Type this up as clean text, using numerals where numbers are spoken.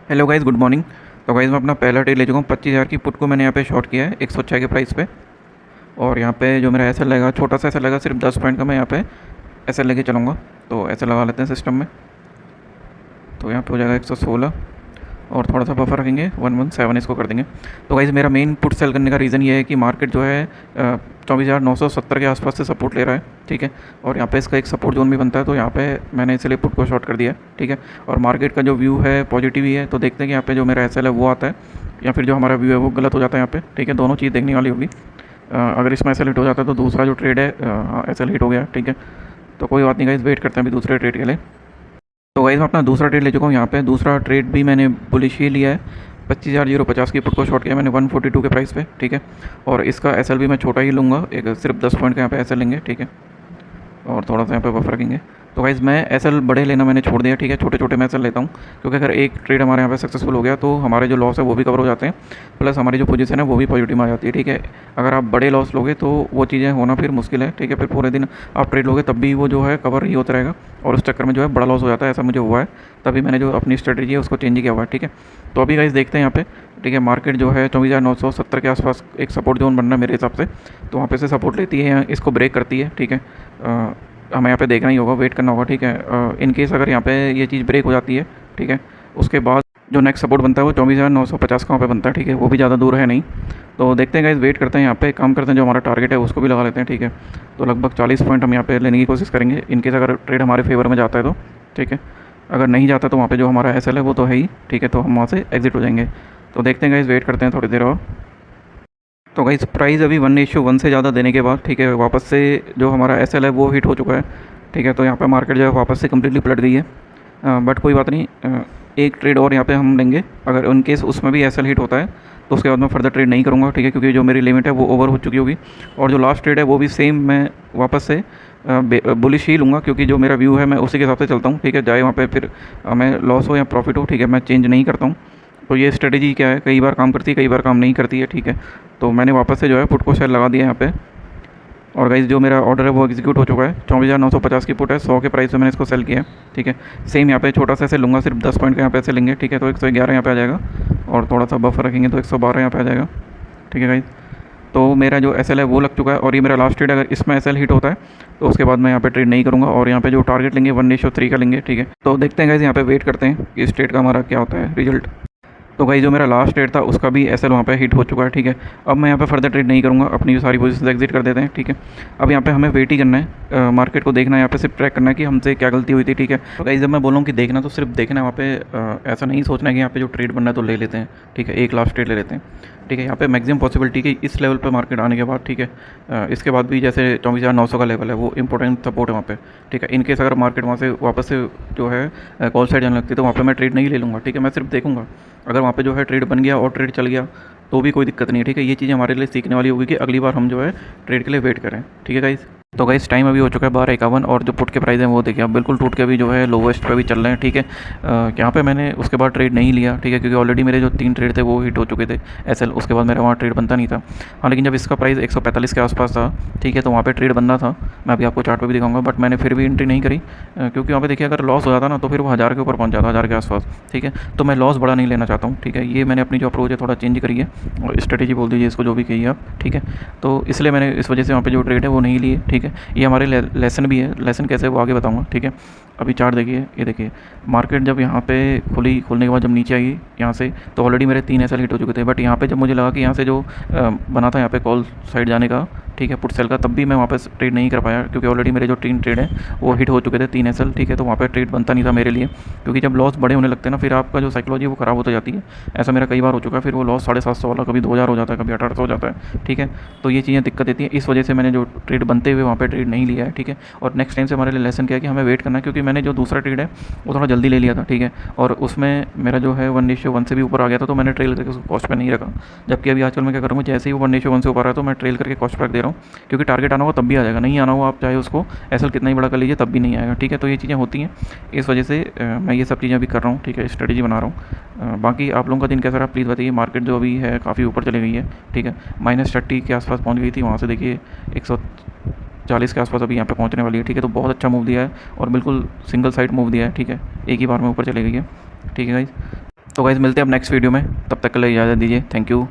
Hello guys, good morning. तो guys मैं अपना पहला ट्रेड ले चुका हूँ। 25,000 की पुट को मैंने यहाँ पे शॉर्ट किया है 106 के प्राइस पे। और यहाँ पे जो मेरा एसएल लगेगा, छोटा सा एसएल लगेगा, सिर्फ 10 पॉइंट का। मैं यहाँ पे एसएल लेके चलूँगा, तो एसएल लगा लेते हैं सिस्टम में। तो यहाँ पे हो जाएगा 116 और थोड़ा सा बफर रखेंगे 117 इसको कर देंगे। तो गाइस मेरा मेन पुट सेल करने का रीज़न ये है कि मार्केट जो है 24,970 के आसपास से सपोर्ट ले रहा है, ठीक है। और यहाँ पे इसका एक सपोर्ट जोन भी बनता है, तो यहाँ पे मैंने इसलिए पुट को शॉर्ट कर दिया है, ठीक है। और मार्केट का जो व्यू है पॉजिटिव ही है, तो देखते हैं कि यहाँ पे जो मेरा एसएल है वो आता है या फिर जो हमारा व्यू है वो गलत हो जाता है यहाँ पे, ठीक है। दोनों चीज़ देखने वाली होगी। अगर इसमें एसएल हिट हो जाता है तो दूसरा जो ट्रेड है एसएल हिट हो गया, ठीक है। तो कोई बात नहीं गाइस, वेट करते हैं अभी दूसरे ट्रेड के लिए। तो गाइस मैं अपना दूसरा ट्रेड ले चुका हूँ। यहाँ पे दूसरा ट्रेड भी मैंने बुलिश ही लिया है। 25,050 की पुट को शॉर्ट किया मैंने 142 के प्राइस पे, ठीक है। और इसका एसएल भी मैं छोटा ही लूँगा, एक सिर्फ 10 पॉइंट का यहाँ पे एसएल लेंगे, ठीक है। और थोड़ा सा यहाँ पे बफर रखेंगे। तो गाइज़ मैं एसएल बड़े लेना मैंने छोड़ दिया, ठीक है। छोटे छोटे मैं एसएल लेता हूँ, क्योंकि अगर एक ट्रेड हमारे यहाँ पे सक्सेसफुल हो गया तो हमारे जो लॉस है वो भी कवर हो जाते हैं, प्लस हमारी जो पोजीशन है वो भी पॉजिटिव में आ जाती है, ठीक है। अगर आप बड़े लॉस लोगे तो वो चीज़ें होना फिर मुश्किल है, ठीक है। फिर पूरे दिन आप ट्रेड लोगे तब भी वो जो है कवर ही होता रहेगा, और उस चक्कर में जो है बड़ा लॉस हो जाता है। ऐसा मुझे हुआ है, तभी मैंने जो अपनी स्ट्रेटजी है उसको चेंज किया हुआ है, ठीक है। तो अभी गाइज़ देखते हैं यहाँ पे, ठीक है। मार्केट जो है 24,970 के आसपास एक सपोर्ट जोन बनना है मेरे हिसाब से, तो वहाँ पे से सपोर्ट लेती है, इसको ब्रेक करती है, ठीक है। हमें यहाँ पे देखना ही होगा, वेट करना होगा, ठीक है। इन केस अगर यहाँ पे ये चीज़ ब्रेक हो जाती है, ठीक है, उसके बाद जो नेक्स्ट सपोर्ट बनता है वो 24,950 का वहाँ पे बनता है, ठीक है। वो भी ज़्यादा दूर है नहीं, तो देखते हैं गाइस, वेट करते हैं। यहाँ पे काम करते हैं, जो हमारा टारगेट है उसको भी लगा लेते हैं, ठीक है। तो लगभग 40 पॉइंट हम यहाँ पे लेने की कोशिश करेंगे, इन केस अगर ट्रेड हमारे फेवर में जाता है तो, ठीक है। अगर नहीं जाता तो वहाँ पे जो हमारा एसएल है वो तो है ही, ठीक है। तो हम वहाँ से एग्जिट हो जाएंगे। तो देखते हैं गाइस, वेट करते हैं थोड़ी देर और। तो गाइस प्राइस अभी 1:1 से ज़्यादा देने के बाद, ठीक है, वापस से जो हमारा एसएल है वो हिट हो चुका है, ठीक है। तो यहाँ पे मार्केट जो है वापस से कम्प्लीटली पलट गई है, बट कोई बात नहीं। एक ट्रेड और यहाँ पे हम लेंगे। अगर उन केस उसमें भी एसएल हिट होता है तो उसके बाद मैं फर्दर ट्रेड नहीं करूँगा, ठीक है, क्योंकि जो मेरी लिमिट है वो ओवर हो चुकी होगी। और जो लास्ट ट्रेड है वो भी सेम मैं वापस से बुलिश ही लूँगा, क्योंकि जो मेरा व्यू है मैं उसी के हिसाब से चलता हूँ, ठीक है। चाहे वहाँ पे फिर हमें लॉस हो या प्रॉफिट हो, ठीक है, मैं चेंज नहीं करता हूँ। तो ये स्ट्रेटजी क्या है, कई बार काम करती है, कई बार काम नहीं करती है, ठीक है। तो मैंने वापस से जो है पुट को सेल लगा दिया यहाँ पे। और गाइस जो मेरा ऑर्डर है वो एग्जीक्यूट हो चुका है। 24,950 की पुट है, 100 के प्राइस पे मैंने इसको सेल किया है, ठीक है। सेम यहाँ पे छोटा सा ऐसे लूँगा, सिर्फ 10 पॉइंट का यहाँ पे ऐसे लेंगे, ठीक है। तो 111 यहाँ पे आ जाएगा, और थोड़ा सा बफर रखेंगे तो 112 यहाँ पे आ जाएगा, ठीक है गाइस। तो मेरा जो एसएल है वो लग चुका है, और ये मेरा लास्ट ट्रेड, अगर इसमें एसएल हिट होता है तो उसके बाद मैं यहाँ पे ट्रेड नहीं करूँगा। और यहाँ पे जो टारगेट लेंगे 1:3 का लेंगे, ठीक है। तो देखते हैं गाइस, यहाँ पे वेट करते हैं कि इस ट्रेड का हमारा क्या होता है रिजल्ट। तो गाइस जो मेरा लास्ट ट्रेड था उसका भी एसएल वहाँ पे हिट हो चुका है, ठीक है। अब मैं यहाँ पे फर्दर ट्रेड नहीं करूँगा, अपनी जो सारी पोजीशन एग्जिट कर देते हैं, ठीक है। अब यहाँ पे हमें वेट ही करना है, मार्केट को देखना है, यहाँ पे सिर्फ ट्रैक करना है कि हमसे क्या गलती हुई थी, ठीक है। तो गाइस जब मैं बोलूँ कि देखना, तो सिर्फ देखना है वहाँ पे, ऐसा नहीं सोचना है कि यहाँ पे जो ट्रेड बनना है तो ले लेते हैं, ठीक है, एक लास्ट ट्रेड ले लेते हैं, ठीक है। यहाँ पे मैक्सिमम पॉसिबिलिटी कि इस लेवल पे मार्केट आने के बाद, ठीक है, इसके बाद भी जैसे 24,900 का लेवल है वो इंपॉर्टेंट सपोर्ट है वहाँ पे, ठीक है। इनकेस अगर मार्केट वहाँ से वापस से जो है कॉल साइड जाने लगती है तो वहाँ पे मैं ट्रेड नहीं ले लूँगा, ठीक है। मैं सिर्फ देखूँगा, अगर वहाँ पे जो है ट्रेड बन गया और ट्रेड चल गया तो भी कोई दिक्कत नहीं है, ठीक है। ये चीज़ हमारे लिए सीखने वाली होगी कि अगली बार हम जो है ट्रेड के लिए वेट करें, ठीक है गाइस। तो गाइस टाइम अभी हो चुका है 12:51, और जो पुट के प्राइस हैं वो देखिए आप बिल्कुल टूट के अभी जो है लोवेस्ट पे भी चल रहे हैं, ठीक है। यहाँ पे मैंने उसके बाद ट्रेड नहीं लिया, ठीक है, क्योंकि ऑलरेडी मेरे जो 3 ट्रेड थे वो हिट हो चुके थे एसएल, उसके बाद मेरा वहाँ ट्रेड बनता नहीं था। हाँ, लेकिन जब इसका प्राइस 145 के आसपास था, ठीक है, तो वहाँ पे ट्रेड बनना था। मैं अभी आपको चार्ट पे भी दिखाऊंगा, बट मैंने फिर भी एंट्री नहीं करी, क्योंकि वहाँ पे देखिए अगर लॉस हो जाता ना तो फिर वो 1000 के ऊपर पहुँच जाता, 1000 के आसपास, ठीक है। तो मैं लॉस बड़ा नहीं लेना चाहता हूँ, ठीक है। ये मैंने अपनी जो अप्रोच है थोड़ा चेंज करी है, और स्ट्रेटेजी बोल दीजिए इसको, जो भी कहिए आप, ठीक है। तो इसलिए मैंने इस वजह से वहाँ पे जो ट्रेड है वो नहीं लिए, ठीक है। ये हमारे लेसन भी है, लेसन कैसे वो आगे बताऊंगा, ठीक है। अभी चार्ट देखिए, ये देखिए मार्केट जब यहाँ पे खुलने के बाद जब नीचे आई यहाँ से, तो ऑलरेडी मेरे 3 एसएल हिट हो चुके थे। बट यहाँ पे जब मुझे लगा कि यहाँ से जो बना था यहाँ पे कॉल साइड जाने का, ठीक है, पुट सेल का, तब भी मैं वहाँ पे ट्रेड नहीं कर पाया, क्योंकि ऑलरेडी मेरे जो 3 ट्रेड हैं वो हिट हो चुके थे, 3 एसएल, ठीक है। तो वहाँ पे ट्रेड बनता नहीं था मेरे लिए, क्योंकि जब लॉस बड़े होने लगते हैं ना, फिर आपका जो साइकोलॉजी वो ख़राब होती जाती है। ऐसा मेरा कई बार हो चुका है, फिर वो लॉस 750 वाला कभी 2000 हो जाता है, कभी 1800 हो जाता है, ठीक है। तो ये चीज़ें दिक्कत देती हैं, इस वजह से मैंने जो ट्रेड बनते हुए वहाँ पे ट्रेड नहीं लिया है, ठीक है। और नेक्स्ट टाइम से हमारे लिए लेसन क्या है कि हमें वेट करना है, क्योंकि मैंने जो दूसरा ट्रेड है वो थोड़ा जल्दी ले लिया था, ठीक है। और उसमें मेरा जो है 1:1 से भी ऊपर आ गया था, तो मैंने ट्रेल करके उसको कॉस्ट पे नहीं रखा। जबकि अभी आजकल मैं क्या करूँगा, जैसे ही वो 1:1 से ऊपर आ रहा है तो मैं ट्रेल करके कॉस्ट पे रख दे रहा हूँ, क्योंकि टारगेट आना होगा तब भी आ जाएगा, नहीं आना होगा आप चाहे उसको एसएल कितना ही बड़ा कर लीजिए तब भी नहीं आएगा, ठीक है। तो ये चीज़ें होती हैं, इस वजह से मैं ये सब चीज़ें अभी कर रहा हूँ, ठीक है, स्ट्रेटजी बना रहा हूँ। बाकी आप लोगों का दिन कैसा रहा प्लीज़ बताइए। मार्केट जो अभी है काफ़ी ऊपर चली गई है, ठीक है, -30 के आसपास पहुँच गई थी, वहाँ से देखिए 140 के आसपास अभी यहाँ पे पहुँचने वाली है, ठीक है। तो बहुत अच्छा मूव दिया है, और बिल्कुल सिंगल साइड मूव दिया है, ठीक है, एक ही बार में ऊपर चली गई है, ठीक है गाइस। तो गाइस मिलते हैं अब नेक्स्ट वीडियो में, तब तक के लिए इजाज़त दीजिए। Thank you.